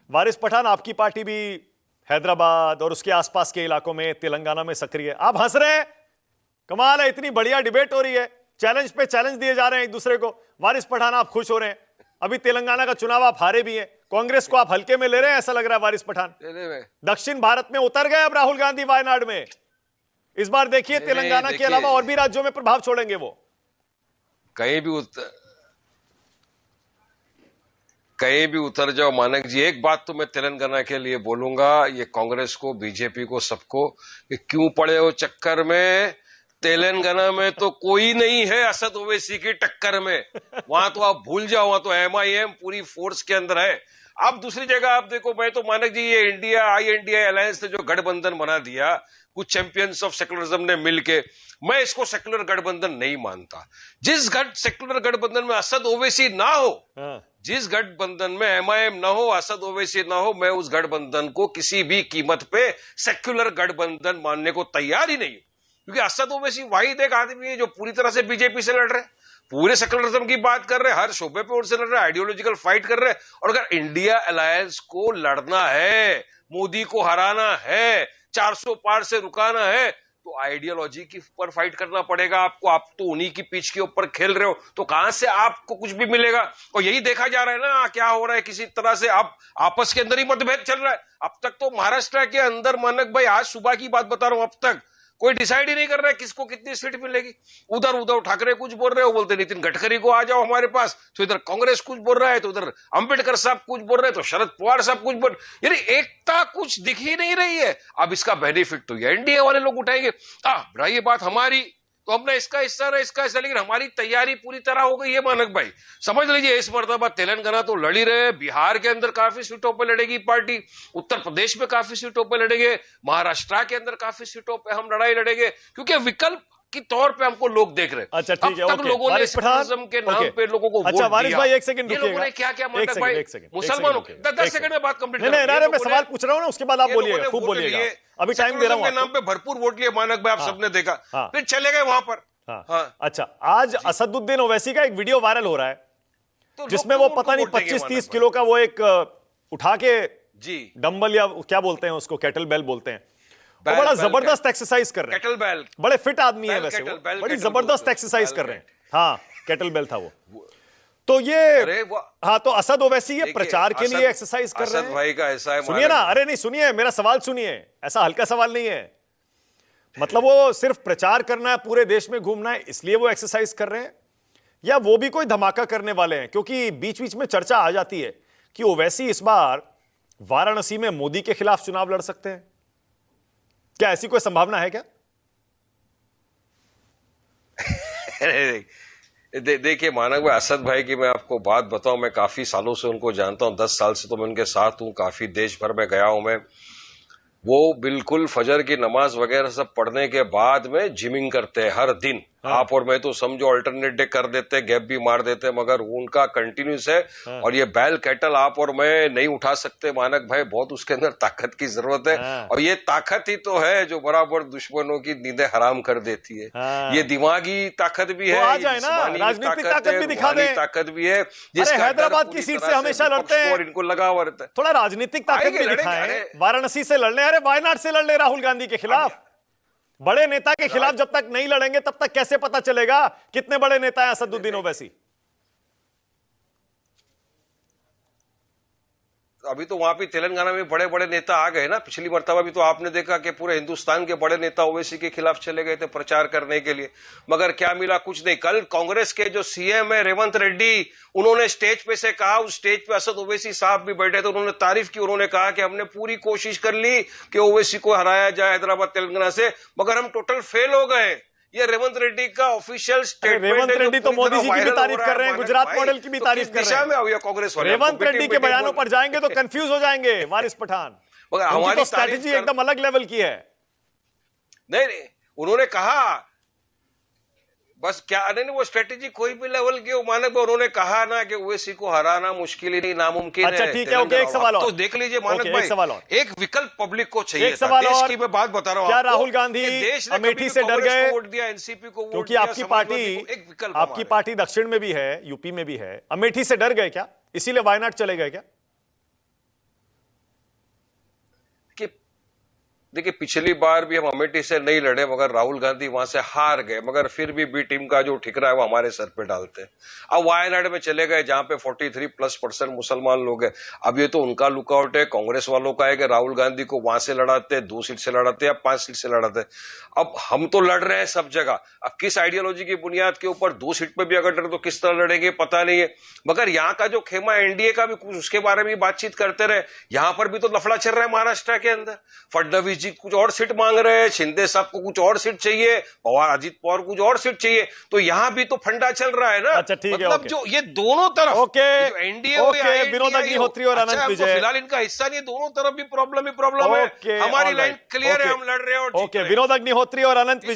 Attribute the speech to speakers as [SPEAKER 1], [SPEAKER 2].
[SPEAKER 1] वारिस पठान, आपकी पार्टी भी हैदराबाद और उसके आसपास के इलाकों में, तेलंगाना में सक्रिय है। आप हंस रहे हैं, कमाल है, इतनी बढ़िया डिबेट हो रही है, चैलेंज पे चैलेंज दिए जा रहे हैं एक दूसरे को। वारिस पठान, आप खुश हो रहे हैं, अभी तेलंगाना का चुनाव आप हारे भी हैं, कांग्रेस को आप हल्के में ले रहे हैं, ऐसा लग रहा है वारिस पठान। दक्षिण भारत में उतर गए अब राहुल गांधी वायनाड में, इस बार देखिए तेलंगाना के अलावा और भी राज्यों में प्रभाव छोड़ेंगे वो।
[SPEAKER 2] कहीं भी उतर जाओ मानक जी, एक बात तो मैं तेलंगाना के लिए बोलूंगा, ये कांग्रेस को, बीजेपी को, सबको, कि क्यों पड़े हो चक्कर में। तेलंगाना में तो कोई नहीं है असद ओवैसी की टक्कर में, वहां तो आप भूल जाओ, वहां तो एमआईएम पूरी फोर्स के अंदर है। आप दूसरी जगह आप देखो, मैं तो मानक जी ये इंडिया INDI अलायंस ने जो गठबंधन बना दिया कुछ चैंपियंस ऑफ सेकुलरिज्म ने मिलके, मैं इसको सेकुलर गठबंधन नहीं मानता। जिस सेकुलर गठबंधन में असद ओवैसी ना हो, जिस गठबंधन में MIM ना हो, असद ओवैसी ना हो, मैं उस गठबंधन को किसी भी कीमत पे सेक्युलर गठबंधन मानने को तैयार ही नहीं हूं। क्योंकि असद ओवैसी वाहिद एक आदमी है जो पूरी तरह से बीजेपी से लड़ रहे हैं, पूरे सेकुलरिज्म की बात कर रहे हैं, हर शोबे पे उनसे लड़ रहे हैं, आइडियोलॉजिकल फाइट कर रहे हैं। और अगर इंडिया अलायंस को लड़ना है, मोदी को हराना है, 400 पार से रुकाना है, तो आइडियोलॉजी की ऊपर फाइट करना पड़ेगा आपको। आप तो उन्हीं की पिच के ऊपर खेल रहे हो, तो कहां से आपको कुछ भी मिलेगा। और यही देखा जा रहा है ना क्या हो रहा है, किसी तरह से आप आपस के अंदर ही मतभेद चल रहा है। अब तक तो महाराष्ट्र के अंदर मानक भाई, आज सुबह की बात बता रहा हूं, अब तक कोई डिसाइड ही नहीं कर रहा है किसको कितनी सीट मिलेगी। उधर उद्धव ठाकरे कुछ बोल रहे हो, बोलते नितिन गडकरी को आ जाओ हमारे पास, तो इधर कांग्रेस कुछ बोल रहा है, तो उधर अंबेडकर साहब कुछ बोल रहे हैं, तो शरद पवार साहब कुछ बोल, यानी एकता कुछ दिख ही नहीं रही है। अब इसका बेनिफिट तो ये एनडीए वाले लोग उठाएंगे, रही बात हमारी तो हमने इसका हिस्सा ना इसका हिस्सा, लेकिन हमारी तैयारी पूरी तरह हो गई है मानक भाई। समझ लीजिए इस मर्तबा तेलंगाना तो लड़ ही रहे, बिहार के अंदर काफी सीटों पर लड़ेगी पार्टी, उत्तर प्रदेश में काफी सीटों पर लड़ेंगे, महाराष्ट्र के अंदर काफी सीटों पर हम लड़ाई लड़ेंगे, क्योंकि विकल्प के तौर पे हमको लोग देख रहे हैं।
[SPEAKER 1] अच्छा ठीक है,
[SPEAKER 2] ओके। लोगों ने सेकुलरिज्म के नाम पे लोगों को
[SPEAKER 1] अच्छा वारिस भाई एक सेकंड रुकिएगा,
[SPEAKER 2] लोगों ने क्या क्या मानक भाई, मुसलमानों के 10 सेकंड में बात कंप्लीट
[SPEAKER 1] नहीं, मैं सवाल पूछ रहा हूं ना, उसके बाद आप बोलिएगा, खूब बोलिएगा, अभी टाइम दे रहा हूं।
[SPEAKER 2] नाम पे भरपूर वोट लिए मानक भाई, आप सबने देखा, फिर चले गए वहां पर।
[SPEAKER 1] हाँ। अच्छा, आज असदुद्दीन ओवैसी का एक वीडियो वायरल हो रहा है, तो जिसमें वो पता नहीं 25-30 किलो का वो एक उठा के जी डंबल या क्या बोलते हैं उसको, केटल बेल बोलते हैं, वो बड़ा जबरदस्त एक्सरसाइज कर रहे हैं। केटल बेल, बड़े फिट आदमी है वैसे वो, बड़ी जबरदस्त एक्सरसाइज कर रहे हैं। हाँ, केटल बेल था वो। तो ये हाँ, तो असद ओवैसी ये प्रचार के लिए एक्सरसाइज कर रहे हैं।
[SPEAKER 2] भाई का ऐसा है,
[SPEAKER 1] सुनिए ना, अरे नहीं सुनिए, मेरा सवाल सुनिए, ऐसा हल्का सवाल नहीं है, मतलब वो सिर्फ प्रचार करना है, पूरे देश में घूमना है, इसलिए वो एक्सरसाइज कर रहे हैं, या वो भी कोई धमाका करने वाले हैं? क्योंकि बीच बीच में चर्चा आ जाती है कि ओवैसी इस बार वाराणसी में मोदी के खिलाफ चुनाव लड़ सकते हैं, क्या ऐसी कोई संभावना है क्या?
[SPEAKER 2] देखिए मानक भाई, असद भाई की मैं आपको बात बताऊं, मैं काफी सालों से उनको जानता हूं, 10 साल से तो मैं उनके साथ हूं, काफी देश भर में गया हूं मैं। वो बिल्कुल फजर की नमाज वगैरह सब पढ़ने के बाद में जिमिंग करते हैं हर दिन। आप और मैं तो समझो अल्टरनेट डे कर देते हैं, गैप भी मार देते हैं, मगर उनका कंटिन्यूस है। और ये बैल कैटल आप और मैं नहीं उठा सकते मानक भाई, बहुत उसके अंदर ताकत की जरूरत है। और ये ताकत ही तो है जो बराबर दुश्मनों की नींदें हराम कर देती है। ये दिमागी ताकत भी है,
[SPEAKER 1] राजनीतिक ताकत भी दिखा दे,
[SPEAKER 2] ताकत भी है,
[SPEAKER 1] जिसका हैदराबाद की सीट से हमेशा लड़ते हैं,
[SPEAKER 2] इनको लगा हुआ रहता है।
[SPEAKER 1] थोड़ा राजनीतिक ताकत भी दिखाएं, वाराणसी से लड़ने, अरे वायनाड से लड़ ले राहुल गांधी के खिलाफ। बड़े नेता के खिलाफ जब तक नहीं लड़ेंगे तब तक कैसे पता चलेगा कितने बड़े नेता हैं असदुद्दीन ओवैसी?
[SPEAKER 2] अभी तो वहां पे तेलंगाना में बड़े बड़े नेता आ गए ना, पिछली मर्तबा भी तो आपने देखा कि पूरे हिंदुस्तान के बड़े नेता ओवैसी के खिलाफ चले गए थे प्रचार करने के लिए, मगर क्या मिला? कुछ नहीं। कल कांग्रेस के जो सीएम है रेवंत रेड्डी, उन्होंने स्टेज पे से कहा, उस स्टेज पे असद ओवैसी साहब भी बैठे थे, उन्होंने तारीफ की, उन्होंने कहा कि हमने पूरी कोशिश कर ली कि ओवैसी को हराया जाए हैदराबाद तेलंगाना से, मगर हम टोटल फेल हो गए। ये रेवंत रेड्डी का ऑफिशियल स्टेटमेंट है।
[SPEAKER 1] रेवंत रेड्डी तो मोदी जी की भी तारीफ कर रहे हैं, गुजरात मॉडल की भी तारीफ कर रहे हैं।
[SPEAKER 2] में हुआ कांग्रेस वाले
[SPEAKER 1] रेवंत रेड्डी के बयानों पर जाएंगे तो कंफ्यूज हो जाएंगे वारिस पठान, उनकी तो स्ट्रैटेजी एकदम अलग लेवल की है।
[SPEAKER 2] नहीं, उन्होंने कहा बस क्या नहीं, वो स्ट्रेटेजी कोई भी लेवल की मानक, उन्होंने कहा ना कि ओवैसी को हराना मुश्किल ही नहीं, नामुमकिन है।
[SPEAKER 1] अच्छा ठीक है, ओके, एक सवाल और
[SPEAKER 2] तो देख लीजिए मानक भाई, एक विकल्प पब्लिक को चाहिए।
[SPEAKER 1] एक सवाल और,
[SPEAKER 2] की मैं बात बता रहा हूं,
[SPEAKER 1] क्या राहुल गांधी अमेठी से डर गए?
[SPEAKER 2] वोट दिया, एनसीपी को,
[SPEAKER 1] क्योंकि आपकी पार्टी दक्षिण में भी है, यूपी में भी है, अमेठी से डर गए क्या, इसीलिए वायनाड चले गए क्या?
[SPEAKER 2] देखिए पिछली बार भी हम अमेठी से नहीं लड़े मगर राहुल गांधी वहां से हार गए, मगर फिर भी बी टीम का जो ठिकरा है वो हमारे सर पे डालते हैं। अब वायनाड में चले गए जहां पे 43+ % मुसलमान लोग हैं। अब ये तो उनका लुकआउट है, कांग्रेस वालों का है कि राहुल गांधी को वहां से लड़ाते, 2 सीट से लड़ाते या 5 सीट से लड़ाते। अब हम तो लड़ रहे हैं सब जगह, अब किस आइडियोलॉजी की बुनियाद के ऊपर 2 सीट पे भी अगर लड़े तो किस तरह लड़ेंगे पता नहीं है। मगर यहाँ का जो खेमा एनडीए का भी कुछ उसके बारे में बातचीत करते रहे। यहां पर भी तो लफड़ा चल रहा है महाराष्ट्र के अंदर, फडणवीस जी कुछ और सीट मांग रहे हैं, शिंदे साहब को कुछ और सीट चाहिए, पवार अजीत पवार को कुछ और सीट चाहिए, तो यहां भी तो फंडा चल रहा है ना।
[SPEAKER 1] अच्छा ठीक है,
[SPEAKER 2] मतलब
[SPEAKER 1] ओके।
[SPEAKER 2] जो ये दोनों तरफ
[SPEAKER 1] okay,
[SPEAKER 2] NDA
[SPEAKER 1] okay, Vinod Agnihotri और अनंत विजय।
[SPEAKER 2] फिलहाल इनका हिस्सा नहीं, दोनों तरफ भी प्रॉब्लम ही प्रॉब्लम है।
[SPEAKER 1] ओके,
[SPEAKER 2] हमारी
[SPEAKER 1] ऑलराइट,
[SPEAKER 2] लाइन क्लियर है,
[SPEAKER 1] ओके,
[SPEAKER 2] हम लड़ रहे हैं और जीत
[SPEAKER 1] ओके,
[SPEAKER 2] रहे हैं।
[SPEAKER 1] विनोद अग्निहोत्री और अनंत विजय।